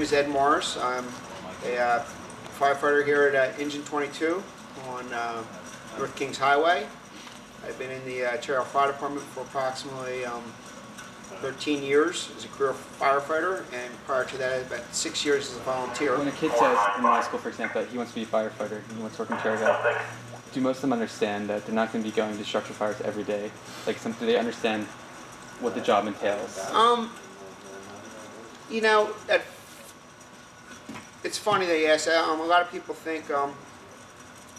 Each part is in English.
is Ed Morris. I'm a firefighter here at Engine 22 on North Kings Highway. I've been in the Cherry Hill Fire Department for approximately 13 years as a career firefighter, and prior to that, about 6 years as a volunteer. When a kid says in high school, for example, that he wants to be a firefighter, he wants to work in Cherry Hill, do most of them understand that they're not going to be going to structure fires every day? Like, do they understand what the job entails? You know, it's funny that you ask that. A lot of people think, you're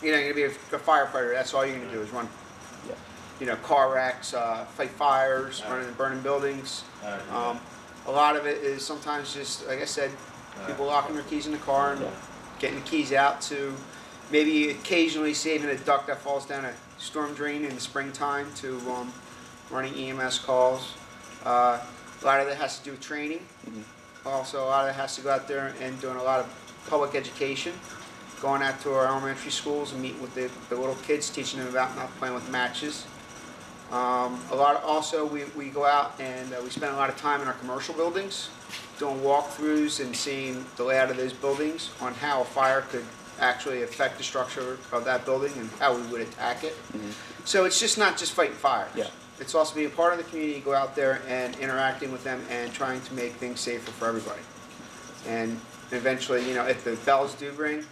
going to be a firefighter. That's all you're going to do is run, car wrecks, fight fires, running and burning buildings. A lot of it is sometimes just, like I said, people locking their keys in the car and getting the keys out to maybe occasionally saving a duck that falls down a storm drain in the springtime to running EMS calls. A lot of it has to do with training. Also, a lot of it has to go out there and doing a lot of public education, going out to our elementary schools and meeting with the little kids, teaching them about not playing with matches. We go out and we spend a lot of time in our commercial buildings, doing walkthroughs and seeing the layout of those buildings on how a fire could actually affect the structure of that building and how we would attack it. So it's just not just fighting fires. It's also being part of the community, go out there and interacting with them and trying to make things safer for everybody. And eventually, if the bells do ring,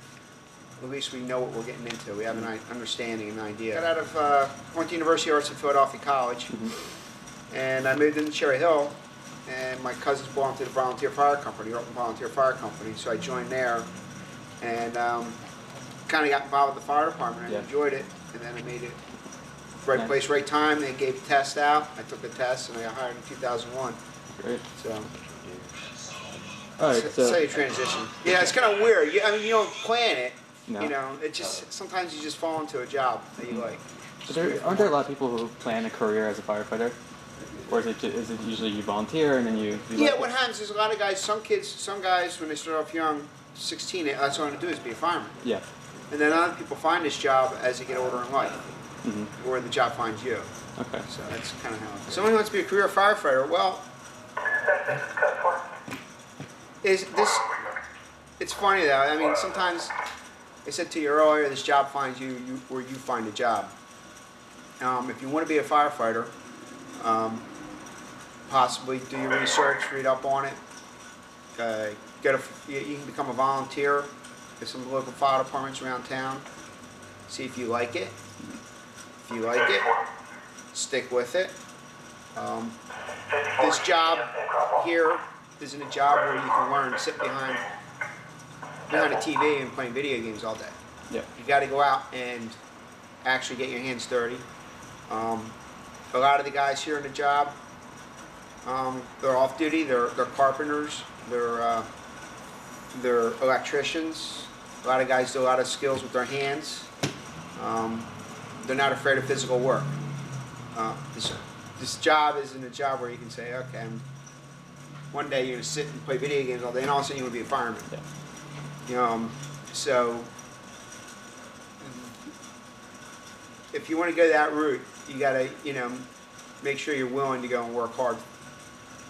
at least we know what we're getting into. We have an understanding, an idea. I got out of, went to University of Arts in Philadelphia College, and I moved into Cherry Hill, and my cousins belonged to the volunteer fire company, Open Volunteer Fire Company, so I joined there, and kind of got involved with the fire department. I enjoyed it, and then I made it right place, right time. They gave the test out. I took the test, and I got hired in 2001. Great. So, all right, that's how you transition. Yeah, it's kind of weird. You don't plan it. No. It just sometimes you just fall into a job that you like. But aren't there a lot of people who plan a career as a firefighter, or is it usually you volunteer and then you what happens is a lot of guys, some guys when they start off young, 16, that's all they want to do is be a fireman. And then other people find this job as they get older in life, or the job finds you. Okay. So that's kind of how. Someone who wants to be a career firefighter, well, it's funny though. I mean, sometimes I said to you earlier, this job finds you where you find a job. If you want to be a firefighter, possibly do your research, read up on it. You can become a volunteer at some local fire departments around town. See if you like it. If you like it, stick with it. This job here isn't a job where you can learn, sit behind a TV and playing video games all day. You got to go out and actually get your hands dirty. A lot of the guys here in the job, they're off duty. They're carpenters. They're electricians. A lot of guys do a lot of skills with their hands. They're not afraid of physical work. This job isn't a job where you can say, okay, one day you're going to sit and play video games all day, and all of a sudden you want to be a fireman. So if you want to go that route, you got to, make sure you're willing to go and work hard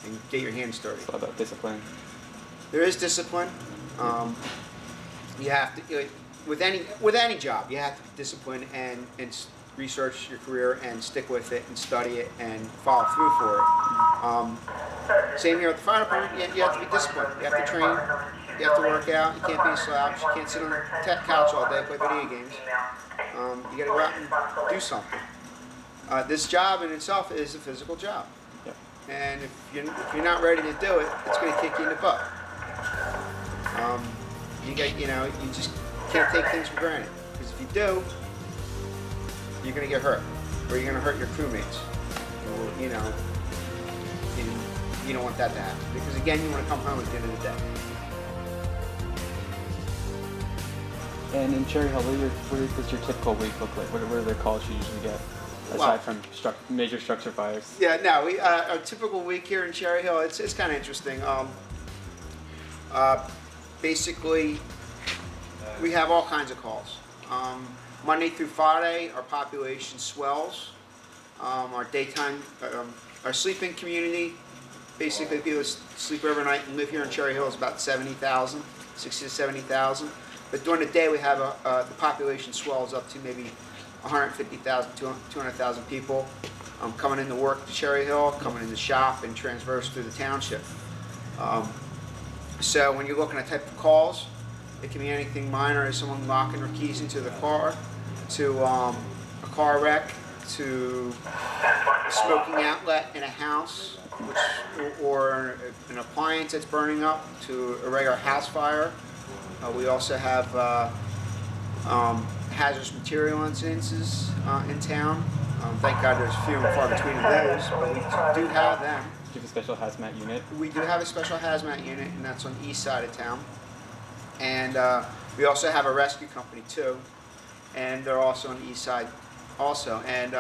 and get your hands dirty. It's all about discipline. There is discipline. You have to, with any job, you have to be disciplined and research your career and stick with it and study it and follow through for it. Same here at the fire department. You have to be disciplined. You have to train. You have to work out. You can't be a slouch. You can't sit on the couch all day, play video games. You got to go out and do something. This job in itself is a physical job, and if you're not ready to do it, it's going to kick you in the butt. You just can't take things for granted, because if you do, you're going to get hurt, or you're going to hurt your crewmates. And you don't want that to happen, because again, you want to come home at the end of the day. And in Cherry Hill, what does your typical week look like? What are the calls you usually get, aside from major structure fires? Our typical week here in Cherry Hill, it's kind of interesting. Basically, we have all kinds of calls. Monday through Friday, our population swells. Our daytime, our sleeping community basically people that sleep overnight and live here in Cherry Hill is about 70,000, 60 to 70,000. But during the day we have the population swells up to maybe 150,000, 200,000 people coming into work to Cherry Hill, coming into shop, and transverse through the township. So when you're looking at type of calls, it can be anything minor as someone locking their keys into the car, to a car wreck, to a smoking outlet in a house, or an appliance that's burning up, to a regular house fire. We also have hazardous material incidences in town. Thank God there's few and far between of those, but we do have them. Do you have a special hazmat unit? We do have a special hazmat unit, and that's on the east side of town. And we also have a rescue company too, and they're also on the east side also. And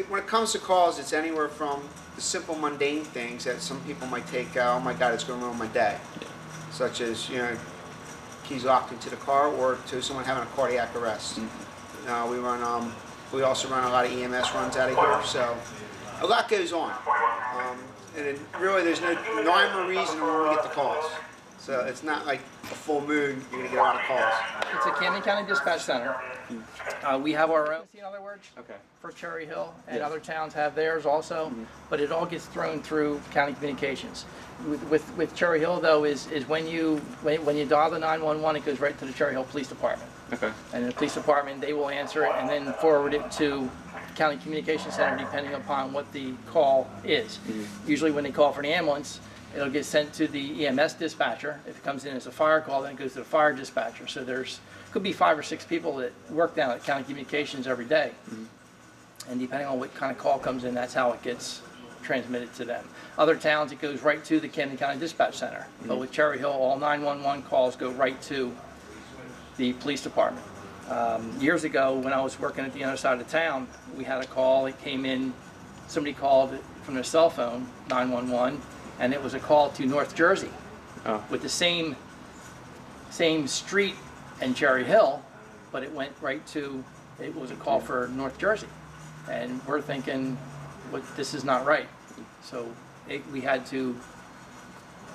when it comes to calls, it's anywhere from the simple mundane things that some people might take, oh my God, it's going to ruin my day. Such as, keys locked into the car, or to someone having a cardiac arrest. We also run a lot of EMS runs out of here, so a lot goes on. And really there's no rhyme or reason when we get the calls. So it's not like a full moon, you're going to get a lot of calls. It's a Camden County Dispatch Center. We have our own, in other words, Okay. for Cherry Hill, and Yes. other towns have theirs also, but it all gets thrown through county communications. With Cherry Hill though, is when you dial the 911, it goes right to the Cherry Hill Police Department. Okay. And the police department, they will answer it and then forward it to county communications center depending upon what the call is. Usually when they call for an ambulance, it'll get sent to the EMS dispatcher. If it comes in as a fire call, then it goes to the fire dispatcher. So could be 5 or 6 people that work down at county communications every day. And depending on what kind of call comes in, that's how it gets transmitted to them. Other towns, it goes right to the Camden County Dispatch Center. But with Cherry Hill, all 911 calls go right to the police department. Years ago, when I was working at the other side of town, we had a call. It came in, somebody called from their cell phone, 911, and it was a call to North Jersey with the same street in Cherry Hill, but it went right to, it was a call for North Jersey. And we're thinking, this is not right. So we had to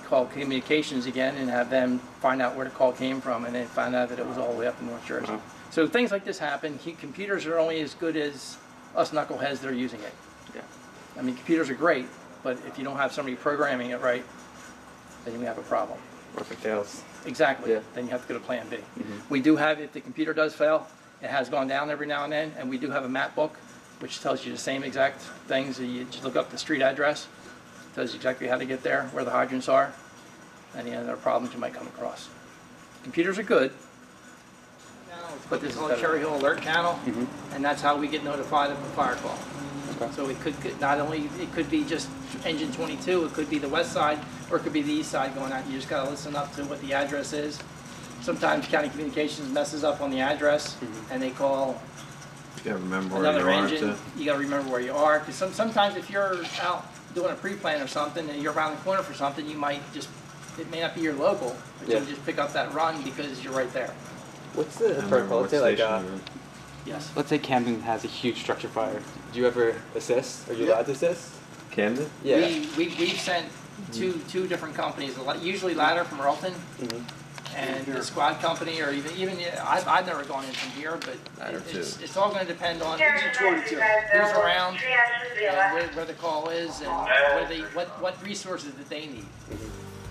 call communications again and have them find out where the call came from, and then find out that it was all the way up in North Jersey. So things like this happen. Computers are only as good as us knuckleheads that are using it. Yeah. I mean, computers are great, but if you don't have somebody programming it right, then you have a problem. Or if it fails. Exactly. Yeah. Then you have to go to plan B. We do have, if the computer does fail, it has gone down every now and then, and we do have a map book which tells you the same exact things. You just look up the street address, tells you exactly how to get there, where the hydrants are, and any other problems you might come across. Computers are good, but this is called Cherry Hill Alert Channel, and that's how we get notified of a fire call. Okay. So it could not only, it could be just engine 22, it could be the west side, or it could be the east side going out. You just gotta listen up to what the address is. Sometimes county communications messes up on the address, and they call You gotta remember where another you are engine. too. You gotta remember where you are, because sometimes if you're out doing a pre-plan or something, and you're around the corner for something, you might just, it may not be your local, but Yeah. you'll just pick up that run because you're right there. What's the I remember protocol? what Let's say station you're in. Yes. let's say Camden has a huge structure fire. Do you ever assist? Are you Yeah. allowed to assist? Camden? Yeah. We've sent two different companies, usually Ladder from Earlton, and the Squad Company, or even I've never gone in from here, but Ladder it's all going to depend on Engine 22. who's around, and where the call is, and what resources that they need.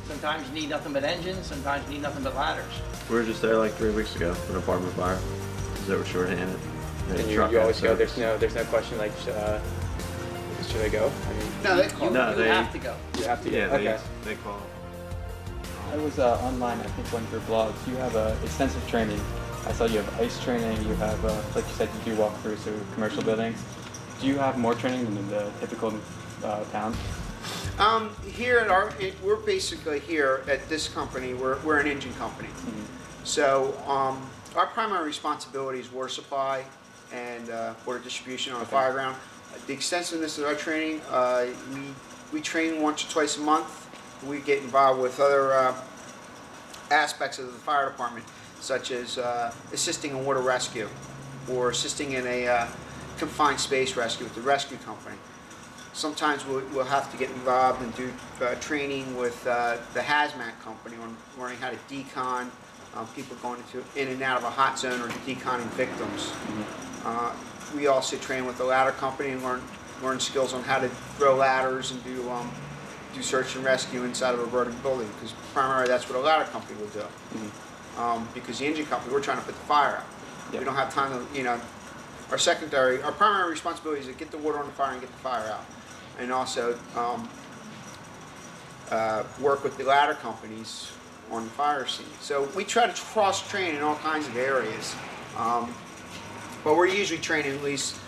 Sometimes you need nothing but engines, sometimes you need nothing but ladders. We were just there like 3 weeks ago for an apartment fire. Because they were short-handed. They had And a you truck always out go. service. There's no question like should I go? I mean, No, they call. No, You they- have to go. you have to. Yeah, go. Okay. they call. I was online, I think, one of your blogs. You have extensive training. I saw you have ICE training. You have, like you said, you do walkthroughs through commercial buildings. Do you have more training than in the typical town? Here we're basically here at this company. We're an engine company. So our primary responsibility is water supply and water distribution on a fire ground. The extensiveness of our training, we train once or twice a month. We get involved with other aspects of the fire department, such as assisting in water rescue or assisting in a confined space rescue with the rescue company. sometimes we'll have to get involved and do training with the hazmat company on learning how to decon people going in and out of a hot zone or deconning victims. We also train with the ladder company and learn skills on how to throw ladders and do search and rescue inside of a burning building, because primarily that's what a ladder company will do. Because the engine company, we're trying to put the fire out. We don't have time to, our primary responsibility is to get the water on the fire and get the fire out. And also work with the ladder companies on the fire scene. So we try to cross-train in all kinds of areas. But we're usually training at least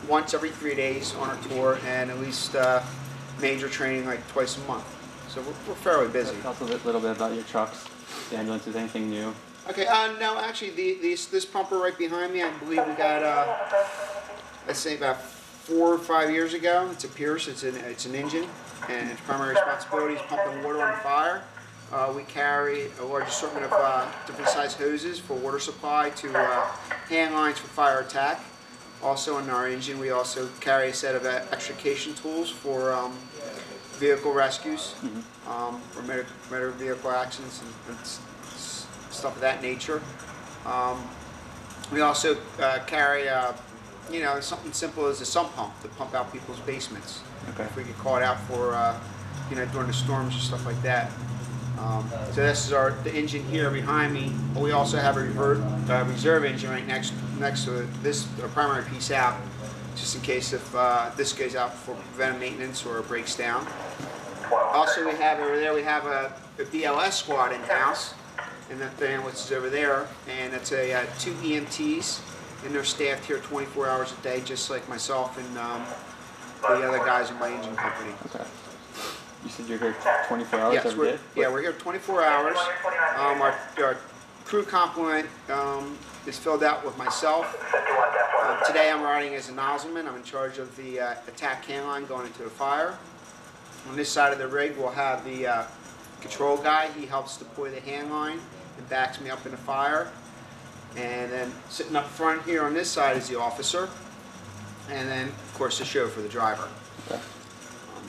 once every 3 days on our tour, and at least major training like twice a month. So we're fairly busy. Tell us a little bit about your trucks, the ambulances, anything new? Okay, no, actually, this pumper right behind me, I believe we got, let's say about 4 or 5 years ago. It's a Pierce, it's an engine, and its primary responsibility is pumping water on fire. We carry a large assortment of different size hoses for water supply to hand lines for fire attack. Also in our engine, we also carry a set of extrication tools for vehicle rescues, for motor vehicle accidents and stuff of that nature. We also carry, something simple as a sump pump to pump out people's basements. Okay. If we get called out for, during the storms or stuff like that. So this is the engine here behind me. But we also have a reserve engine right next to it. This our primary piece out, just in case if this goes out for preventive maintenance or it breaks down. Also, we have over there a BLS squad in house, and that the ambulance is over there, and it's 2 EMTs, and they're staffed here 24 hours a day, just like myself and the other guys in my engine company. Okay. You said you're here 24 hours Yes, every day? we're here 24 hours. Our crew complement is filled out with myself. Today I'm riding as a nozzleman. I'm in charge of the attack can line going into the fire. On this side of the rig we'll have the control guy. He helps deploy the hand line and backs me up in the fire. And then sitting up front here on this side is the officer. And then of course the chauffeur, the driver. Okay.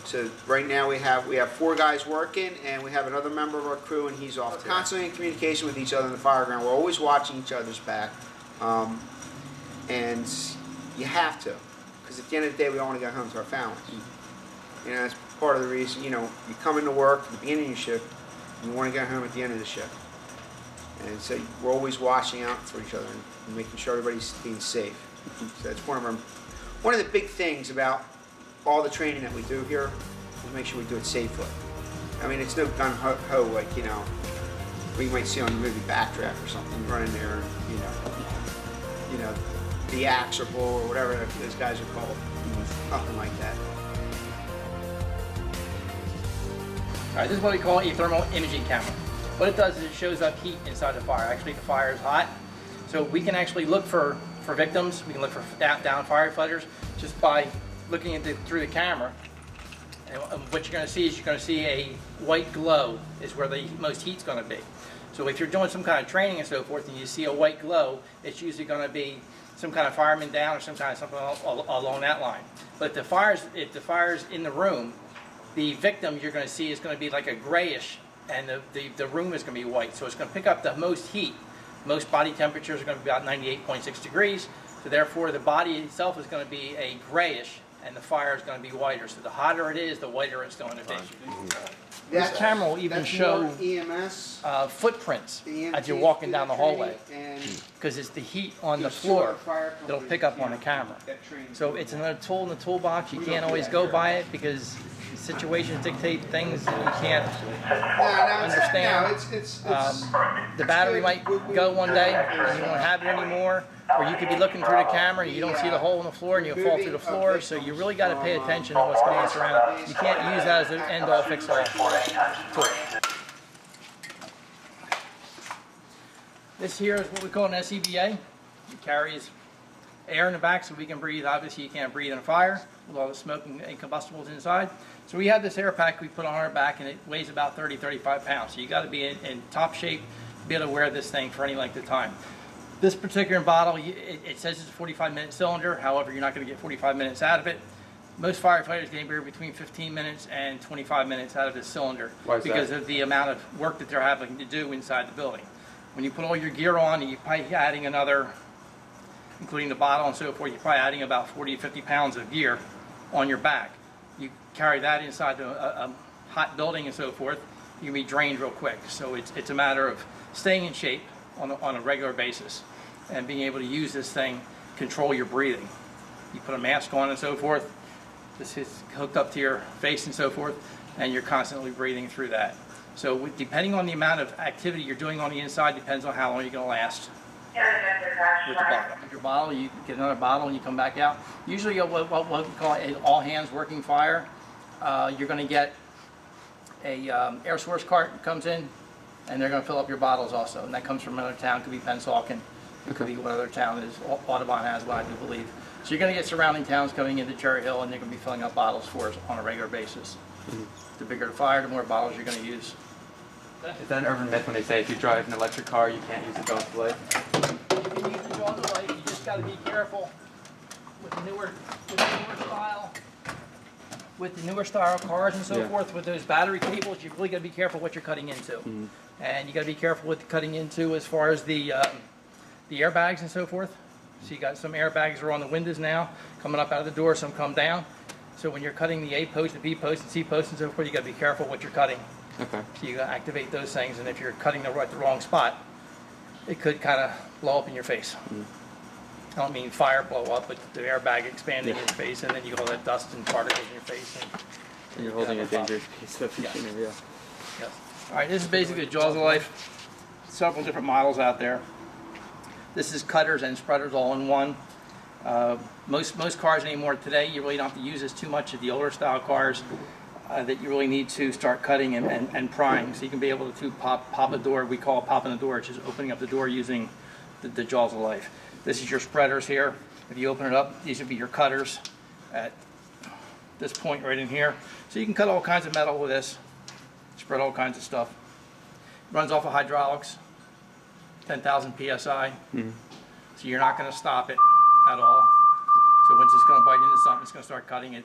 So right now we have 4 guys working, and we have another member of our crew, and he's off. Constantly in communication with each other in the fire ground. We're always watching each other's back, and you have to, because at the end of the day we all want to go home to our families. That's part of the reason. You come into work at the beginning of your shift, and you want to go home at the end of the shift. And so we're always watching out for each other and making sure everybody's being safe. So that's one of the big things about all the training that we do here is make sure we do it safely. I mean, it's no gun-ho like, we might see on the movie Backdraft or something, run in there, the axe or bull or whatever those guys are called. Nothing like that. All right, this is what we call a thermal imaging camera. What it does is it shows up heat inside the fire. Actually, the fire is hot, so we can actually look for victims. We can look for down firefighters just by looking through the camera. And what you're going to see is a white glow is where the most heat's going to be. So if you're doing some kind of training and so forth, and you see a white glow, it's usually going to be some kind of fireman down or something along that line. But if the fire's in the room, the victim you're going to see is going to be like a grayish, and the room is going to be white. So it's going to pick up the most heat. Most body temperatures are going to be about 98.6 degrees. So therefore, the body itself is going to be a grayish, and the fire is going to be whiter. So the hotter it is, the whiter it's going to be. This camera will even show EMS, footprints as you're walking down the hallway, because it's the heat on the floor that'll pick up on the camera. So it's another tool in the toolbox. You can't always go by it because situations dictate things that you can't understand. The battery might go one day and you won't have it anymore, or you could be looking through the camera and you don't see the hole in the floor and you'll fall through the floor. So you really got to pay attention to what's going on around. You can't use that as an end-all, fix-all tool. This here is what we call an SCBA. It carries air in the back so we can breathe. Obviously you can't breathe in a fire with all the smoke and combustibles inside. So we have this air pack we put on our back, and it weighs about 30-35 pounds. So you got to be in top shape to be able to wear this thing for any length of time. This particular bottle, it says it's a 45-minute cylinder. However, you're not going to get 45 minutes out of it. Most firefighters get anywhere between 15 minutes and 25 minutes out of this cylinder. Why is that? Because of the amount of work that they're having to do inside the building. When you put all your gear on, you're probably adding another, including the bottle and so forth, you're probably adding about 40 to 50 pounds of gear on your back. You carry that inside a hot building and so forth, you can be drained real quick. So it's a matter of staying in shape on a regular basis and being able to use this thing, control your breathing. You put a mask on and so forth, this is hooked up to your face and so forth, and you're constantly breathing through that. So depending on the amount of activity you're doing on the inside, depends on how long you're going to last with the bottle. With your bottle, you get another bottle and you come back out. Usually what we call an all hands working fire, you're going to get a air source cart comes in, and they're going to fill up your bottles also. And that comes from another town, could be Pennsauken, it could be what other town is. Audubon has one, I do believe. So you're going to get surrounding towns coming into Cherry Hill, and they're going to be filling up bottles for us on a regular basis. The bigger the fire, the more bottles you're going to use. Is that an urban myth when they say if you drive an electric car, you can't use the jaws of life? You can use the jaws of life, you just got to be careful with the newer style. With the newer style cars and so forth, with those battery cables, you really got to be careful what you're cutting into. And you got to be careful with cutting into as far as the airbags and so forth. So you got some airbags are on the windows now, coming up out of the door, some come down. So when you're cutting the A post, the B post, and C post and so forth, you got to be careful what you're cutting. Okay. So you got to activate those things, and if you're cutting the wrong spot, it could kind of blow up in your face. I don't mean fire blow up, but the airbag expanding in your face, and then you get all that dust and particles in your face. And You're holding a dangerous piece of machinery, yeah. Yes. All right, this is basically the jaws of life. Several different models out there. This is cutters and spreaders all in one. Most cars anymore today, you really don't have to use this too much of the older style cars that you really need to start cutting and prying. So you can be able to pop a door. We call it popping the door. It's just opening up the door using the jaws of life. This is your spreaders here. If you open it up, these would be your cutters at this point right in here. So you can cut all kinds of metal with this, spread all kinds of stuff. Runs off of hydraulics, 10,000 PSI. So you're not going to stop it at all. So once it's going to bite into something, it's going to start cutting it.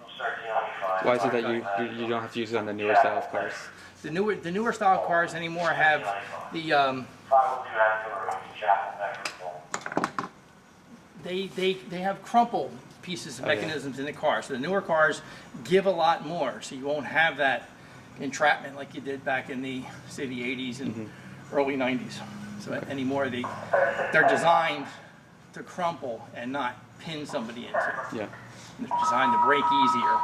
Why is it that you don't have to use it on the newer style of cars? The newer style cars anymore have the they have crumple pieces of mechanisms in the car. So the newer cars give a lot more. So you won't have that entrapment like you did back in the say the 80s and early 90s. So anymore they're designed to crumple and not pin somebody into. Yeah. They're designed to break easier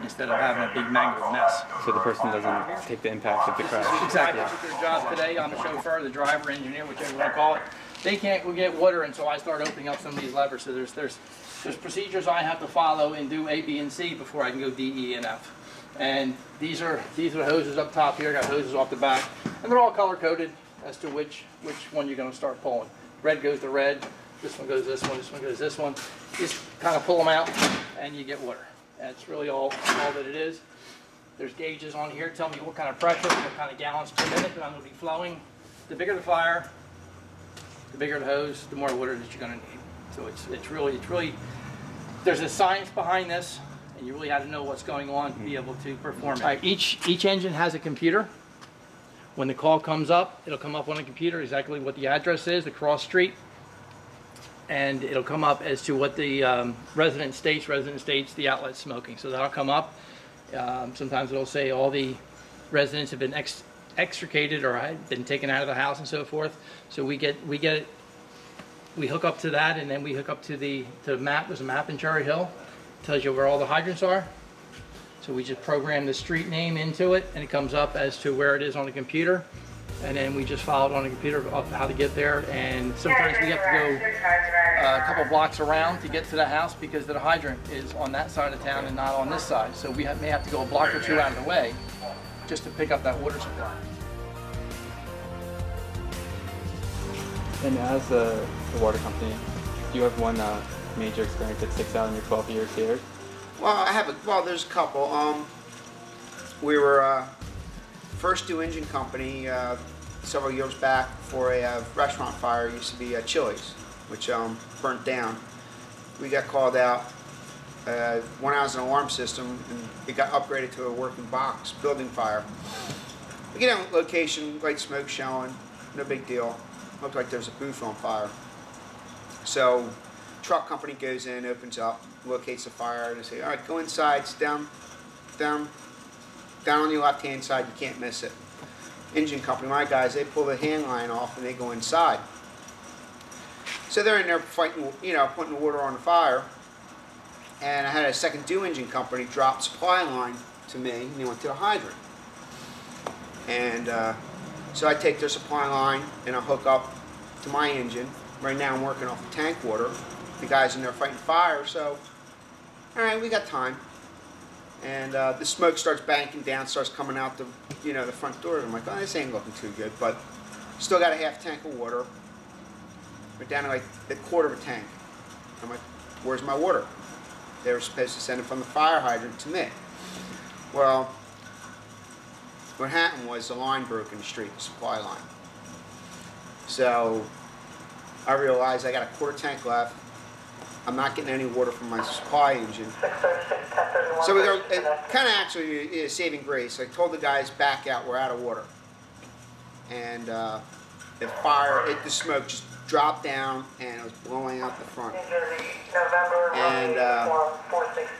instead of having a big mangled mess. So the person doesn't take the impact of the crash. Exactly. Their job today, I'm the chauffeur, the driver, engineer, whichever you want to call it. They can't go get water until I start opening up some of these levers. So there's procedures I have to follow and do A, B, and C before I can go D, E, and F. And these are the hoses up top here. I got hoses off the back, and they're all color coded as to which one you're going to start pulling. Red goes to red. This one goes this one. This one goes this one. Just kind of pull them out, and you get water. That's really all that it is. There's gauges on here telling me what kind of pressure, what kind of gallons per minute that I'm going to be flowing. The bigger the fire, the bigger the hose, the more water that you're going to need. So it's really there's a science behind this, and you really have to know what's going on to be able to perform it. All right, each engine has a computer. When the call comes up, it'll come up on the computer exactly what the address is, the cross street, and it'll come up as to what the resident states the outlet smoking. So that'll come up. Sometimes it'll say all the residents have been extricated or have been taken out of the house and so forth. So we hook up to that, and then we hook up to the map. There's a map in Cherry Hill, tells you where all the hydrants are. So we just program the street name into it, and it comes up as to where it is on the computer. And then we just follow it on the computer of how to get there. And sometimes we have to go a couple blocks around to get to the house because the hydrant is on that side of town and not on this side. So we may have to go a block or two out of the way just to pick up that water supply. And as a water company, do you have one major experience that sticks out in your 12 years here? Well, there's a couple. We were first new engine company several years back for a restaurant fire. It used to be Chili's, which burnt down. We got called out one house an alarm system, and it got upgraded to a working box, building fire. We get out location, light smoke showing, no big deal. Looked like there's a booth on fire. So, truck company goes in, opens up, locates the fire, and they say, all right, go inside, it's down on your left-hand side, you can't miss it. Engine company, my guys, they pull the hand line off and they go inside. So they're in there fighting, putting the water on the fire. And I had a second due engine company drop supply line to me, and they went to the hydrant. And so I take their supply line and I hook up to my engine. Right now I'm working off of tank water. The guys in there fighting fire, so all right, we got time. And the smoke starts banking down, starts coming out the the front door. I'm like, oh, this ain't looking too good, but still got a half tank of water. We're down to like a quarter of a tank. I'm like, where's my water? They were supposed to send it from the fire hydrant to me. Well, what happened was the line broke in the street, the supply line. So I realized I got a quarter tank left. I'm not getting any water from my supply engine. So we go, kind of actually a saving grace. I told the guys, back out, we're out of water. And the smoke just dropped down and it was blowing out the front. And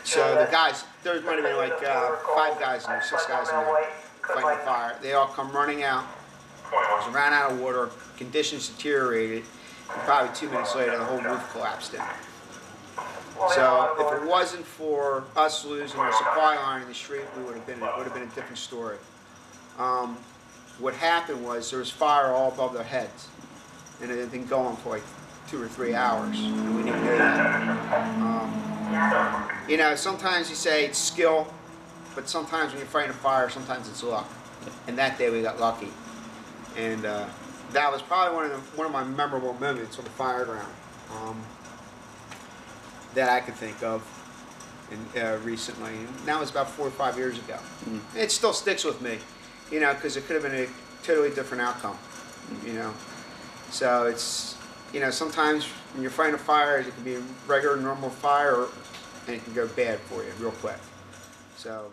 so the guys, there might have been like 5 guys in there, 6 guys in there fighting the fire. They all come running out. It ran out of water, conditions deteriorated, and probably 2 minutes later the whole roof collapsed in. So if it wasn't for us losing our supply line in the street, it would have been a different story. What happened was there was fire all above their heads, and it had been going for like 2 or 3 hours, and we didn't know that. Sometimes you say it's skill, but sometimes when you're fighting a fire, sometimes it's luck. And that day we got lucky, and that was probably one of my memorable moments on the fire ground. That I could think of recently. And that was about 4 or 5 years ago. Mm-hmm. It still sticks with me, because it could have been a totally different outcome, So it's, sometimes when you're fighting a fire, it can be a regular, normal fire, and it can go bad for you real quick. So.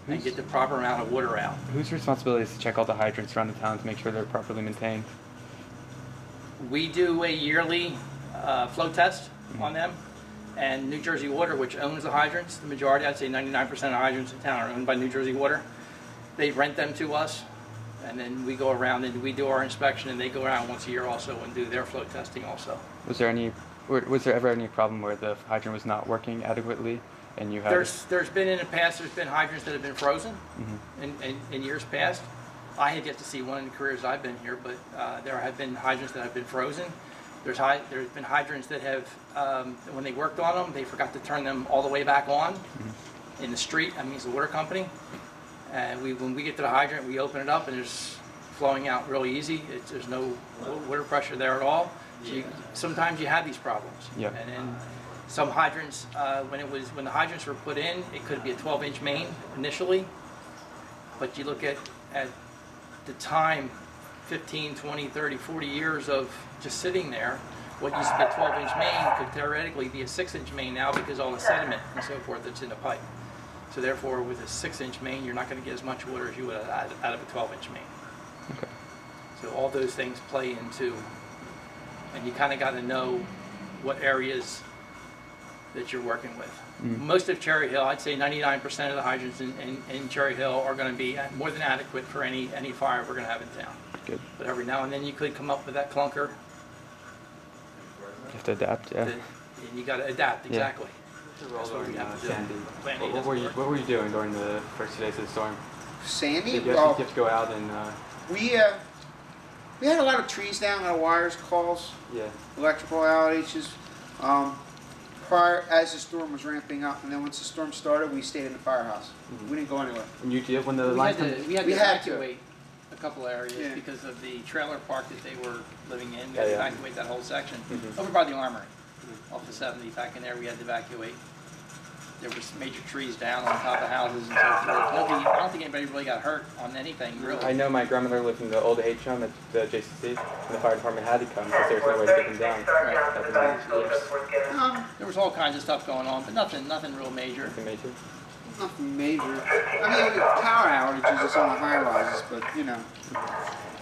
And get the proper amount of water out. Whose responsibility is to check all the hydrants around the town to make sure they're properly maintained? We do a yearly flow test on them, and New Jersey Water, which owns the hydrants, the majority, I'd say 99% of hydrants in town are owned by New Jersey Water. They rent them to us, and then we go around and we do our inspection, and they go around once a year also and do their flow testing also. Was there ever any problem where the hydrant was not working adequately, and you had? There's been in the past. There's been hydrants that have been frozen in years past. I had yet to see one in the careers I've been here, but there have been hydrants that have been frozen. There's been hydrants that have, when they worked on them, they forgot to turn them all the way back on in the street. That means the water company. And when we get to the hydrant, we open it up and it's flowing out really easy. There's no water pressure there at all. So sometimes you have these problems. Yep. And then some hydrants, when the hydrants were put in, it could be a 12-inch main initially. But you look at the time, 15, 20, 30, 40 years of just sitting there, what used to be a 12-inch main could theoretically be a 6-inch main now because all the sediment and so forth that's in the pipe. So therefore, with a 6-inch main, you're not going to get as much water as you would out of a 12-inch main. Okay. So all those things play into, and you kind of got to know what areas that you're working with. Most of Cherry Hill, I'd say 99% of the hydrants in Cherry Hill are going to be more than adequate for any fire we're going to have in town. Good. But every now and then you could come up with that clunker. You have to adapt, yeah. And you got to adapt, exactly. That's what we have to do. Sandy. What were you doing during the first 2 days of the storm? Sandy? Did you have to go out and... We had a lot of trees down, a lot of wires, calls, electrical outages. As the storm was ramping up, and then once the storm started, we stayed in the firehouse. We didn't go anywhere. And you did when the line comes... We had to evacuate a couple areas because of the trailer park that they were living in. We had to evacuate that whole section. Over by the armory, off the 70, back in there, we had to evacuate. there was major trees down on top of houses and so forth. Nobody, I don't think anybody really got hurt on anything, really. I know my grandmother lived in the old age home at the JCC, and the fire department had to come because there was no way to get them down. Right. There was all kinds of stuff going on, but nothing real major. Nothing major. Nothing major. I mean, we have power outages just on the high rises, but you know,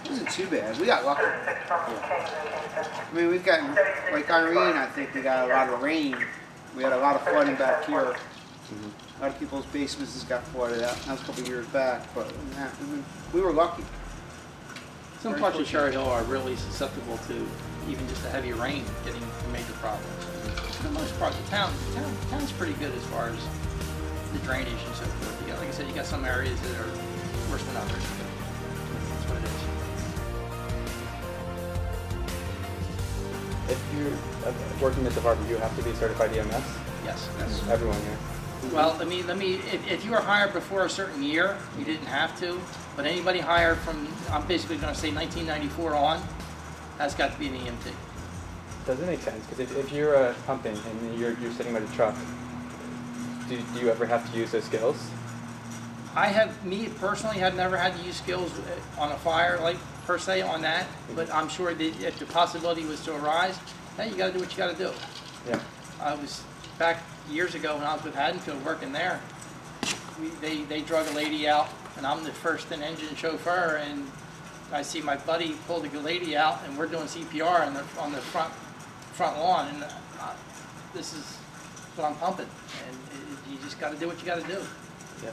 it wasn't too bad. We got lucky. I mean, we've gotten, like Irene, I think we got a lot of rain. We had a lot of flooding back here. A lot of people's basements just got flooded out. That was a couple of years back, but yeah, I mean, we were lucky. Some parts of Cherry Hill are really susceptible to even just a heavy rain getting major problems. For the most part, the town's pretty good as far as the drainage and so forth. You got, like I said, you got some areas that are worse than others. That's what it is. If you're working in this department, you have to be certified EMS? Yes, that's Everyone here. well. If you were hired before a certain year, you didn't have to. But anybody hired from, I'm basically going to say 1994 on, has got to be an EMT. Doesn't make sense, because if you're pumping and you're sitting by the truck, do you ever have to use those skills? Me personally, have never had to use skills on a fire, like per se on that, but I'm sure that if the possibility was to arise, hey, you got to do what you got to do. Yeah. I was back years ago when I was with Haddonfield working there. They drug a lady out, and I'm the first in engine chauffeur, and I see my buddy pull the lady out, and we're doing CPR on the front lawn, and this is what I'm pumping, and you just got to do what you got to do. Yeah.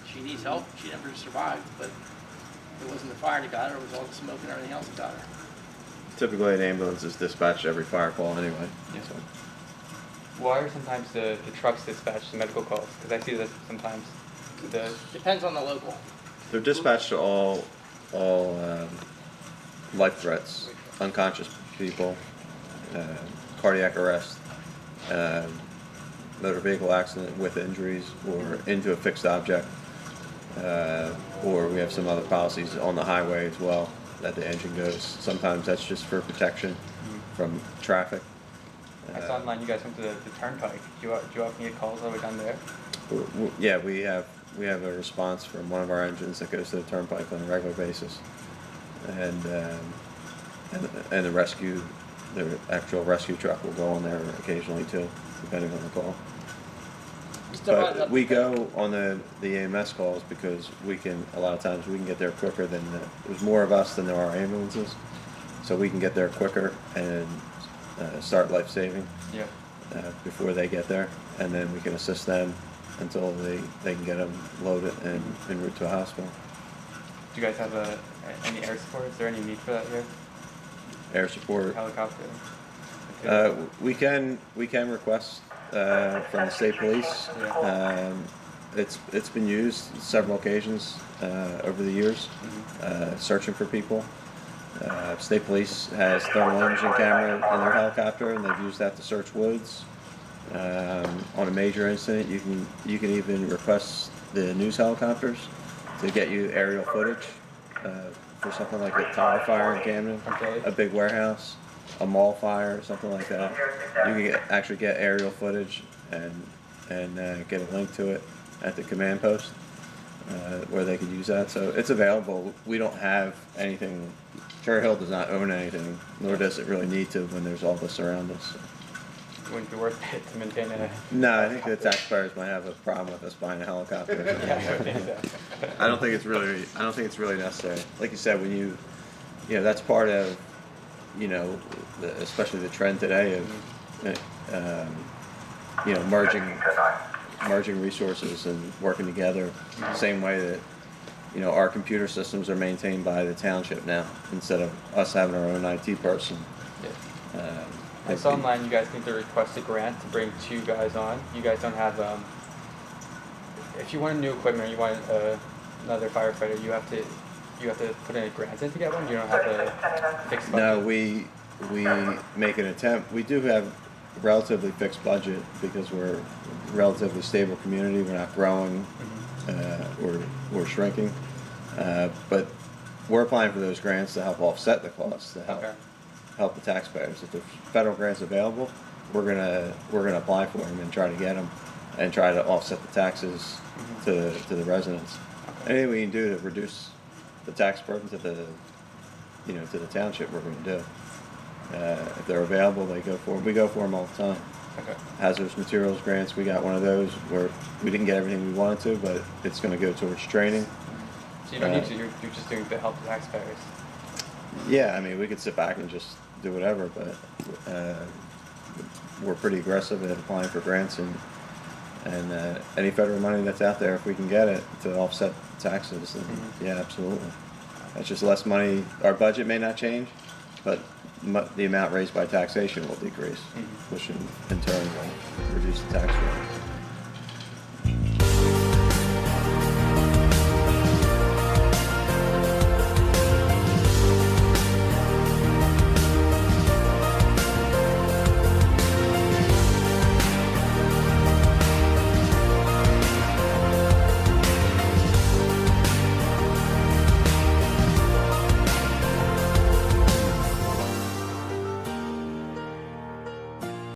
She needs help. She never survived, but it wasn't the fire that got her. It was all the smoke and everything else that got her. Typically, an ambulance is dispatched every fire call anyway. Yeah. So. Why are sometimes the trucks dispatched to medical calls? Because I see that sometimes. Depends on the local. They're dispatched to all life threats, unconscious people, cardiac arrest, motor vehicle accident with injuries, or into a fixed object, or we have some other policies on the highway as well that the engine goes. Sometimes that's just for protection from traffic. I saw online you guys went to the turnpike. Do you often get calls all the way down there? Yeah, we have a response from one of our engines that goes to the turnpike on a regular basis, and the actual rescue truck will go on there occasionally too, depending on the call. But we go on the EMS calls because a lot of times we can get there quicker there's more of us than there are ambulances, so we can get there quicker and start life saving before they get there, and then we can assist them until they can get them loaded and en route to a hospital. Do you guys have any air support? Is there any need for that here? Air support. Helicopter? We can request from the state police. Yeah. It's been used several occasions over the years, searching for people. State police has thermal imaging camera in their helicopter, and they've used that to search woods. On a major incident, you can even request the news helicopters to get you aerial footage for something like a tower fire in Camden, a big warehouse, a mall fire, something like that. You can actually get aerial footage and get a link to it at the command post where they can use that. So it's available. We don't have anything. Cherry Hill does not own anything, nor does it really need to when there's all this around us. It wouldn't be worth it to maintain a... No, I think the taxpayers might have a problem with us buying a helicopter. Yeah, I think so. I don't think it's really necessary. Like you said, when that's part of, especially the trend today of, merging resources and working together. The same way that, our computer systems are maintained by the township now instead of us having our own IT person. Yeah. I saw online you guys need to request a grant to bring 2 guys on. You guys don't have, if you want new equipment or you want another firefighter, you have to put in a grant in to get one. You don't have a fixed budget. No, we make an attempt. We do have a relatively fixed budget because we're a relatively stable community. We're not growing or shrinking, but we're applying for those grants to help offset the costs, to help the taxpayers. If the federal grant's available, we're gonna apply for them and try to get them, and try to offset the taxes to the residents. Anything we can do to reduce the tax burden to the to the township, we're gonna do. If they're available, they go for them. We go for them all the time. Okay. Hazardous materials grants, we got one of those where we didn't get everything we wanted to, but it's going to go towards training. So you don't need to. You're just doing it to help the taxpayers. Yeah, I mean, we could sit back and just do whatever, but we're pretty aggressive at applying for grants and any federal money that's out there, if we can get it to offset taxes, then yeah, absolutely. That's just less money. Our budget may not change, but the amount raised by taxation will decrease, which in turn will reduce the tax rate.